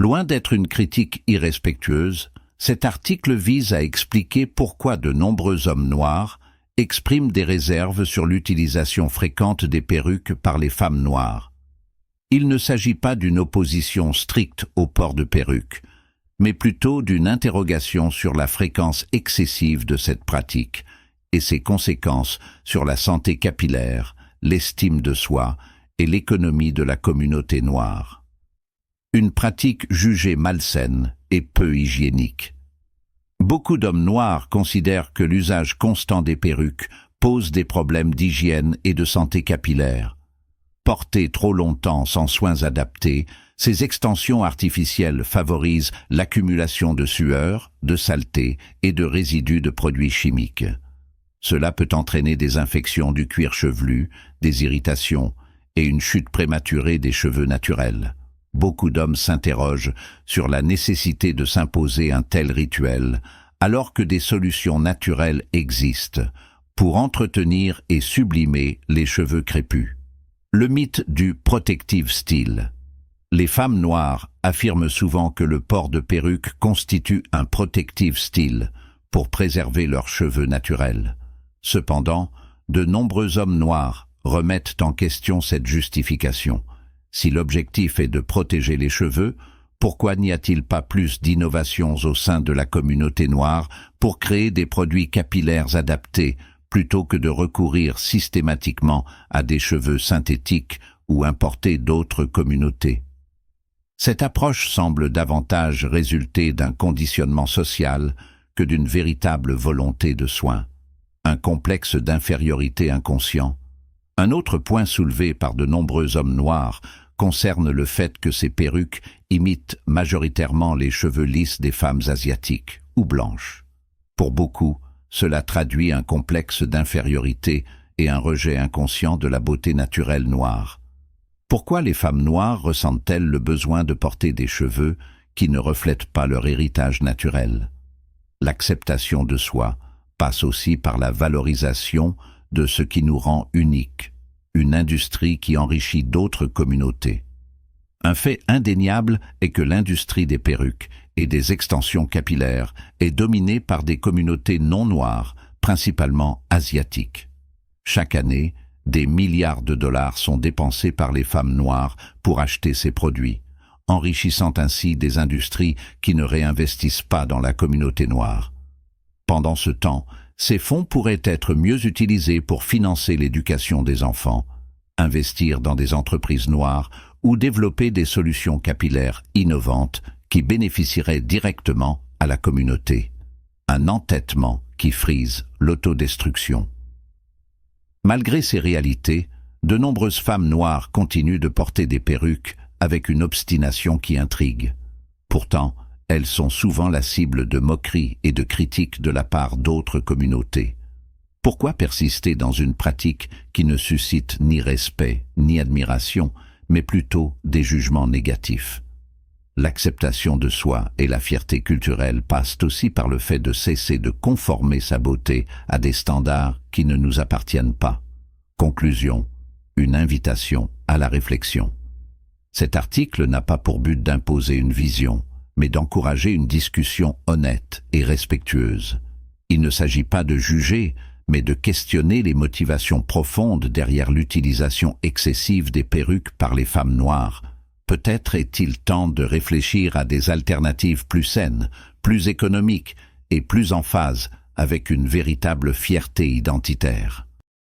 Loin d'être une critique irrespectueuse, cet article vise à expliquer pourquoi de nombreux hommes noirs expriment des réserves sur l'utilisation fréquente des perruques par les femmes noires. Il ne s'agit pas d'une opposition stricte au port de perruques, mais plutôt d'une interrogation sur la fréquence excessive de cette pratique et ses conséquences sur la santé capillaire, l'estime de soi et l'économie de la communauté noire. Une pratique jugée malsaine et peu hygiénique. Beaucoup d'hommes noirs considèrent que l'usage constant des perruques pose des problèmes d'hygiène et de santé capillaire. Portées trop longtemps sans soins adaptés, ces extensions artificielles favorisent l'accumulation de sueur, de saleté et de résidus de produits chimiques. Cela peut entraîner des infections du cuir chevelu, des irritations et une chute prématurée des cheveux naturels. Beaucoup d'hommes s'interrogent sur la nécessité de s'imposer un tel rituel, alors que des solutions naturelles existent pour entretenir et sublimer les cheveux crépus. Le mythe du protective style. Les femmes noires affirment souvent que le port de perruque constitue un protective style pour préserver leurs cheveux naturels. Cependant, de nombreux hommes noirs remettent en question cette justification. Si l'objectif est de protéger les cheveux, pourquoi n'y a-t-il pas plus d'innovations au sein de la communauté noire pour créer des produits capillaires adaptés plutôt que de recourir systématiquement à des cheveux synthétiques ou importés d'autres communautés? Cette approche semble davantage résulter d'un conditionnement social que d'une véritable volonté de soin, un complexe d'infériorité inconscient. Un autre point soulevé par de nombreux hommes noirs concerne le fait que ces perruques imitent majoritairement les cheveux lisses des femmes asiatiques ou blanches. Pour beaucoup, cela traduit un complexe d'infériorité et un rejet inconscient de la beauté naturelle noire. Pourquoi les femmes noires ressentent-elles le besoin de porter des cheveux qui ne reflètent pas leur héritage naturel? L'acceptation de soi passe aussi par la valorisation de ce qui nous rend uniques, une industrie qui enrichit d'autres communautés. Un fait indéniable est que l'industrie des perruques et des extensions capillaires est dominée par des communautés non noires, principalement asiatiques. Chaque année, des milliards de dollars sont dépensés par les femmes noires pour acheter ces produits, enrichissant ainsi des industries qui ne réinvestissent pas dans la communauté noire. Pendant ce temps, ces fonds pourraient être mieux utilisés pour financer l'éducation des enfants, investir dans des entreprises noires ou développer des solutions capillaires innovantes qui bénéficieraient directement à la communauté. Un entêtement qui frise l'autodestruction. Malgré ces réalités, de nombreuses femmes noires continuent de porter des perruques avec une obstination qui intrigue. Pourtant, elles sont souvent la cible de moqueries et de critiques de la part d'autres communautés. Pourquoi persister dans une pratique qui ne suscite ni respect ni admiration, mais plutôt des jugements négatifs? L'acceptation de soi et la fierté culturelle passent aussi par le fait de cesser de conformer sa beauté à des standards qui ne nous appartiennent pas. Conclusion, une invitation à la réflexion. Cet article n'a pas pour but d'imposer une vision, mais d'encourager une discussion honnête et respectueuse. Il ne s'agit pas de juger, mais de questionner les motivations profondes derrière l'utilisation excessive des perruques par les femmes noires. Peut-être est-il temps de réfléchir à des alternatives plus saines, plus économiques et plus en phase avec une véritable fierté identitaire.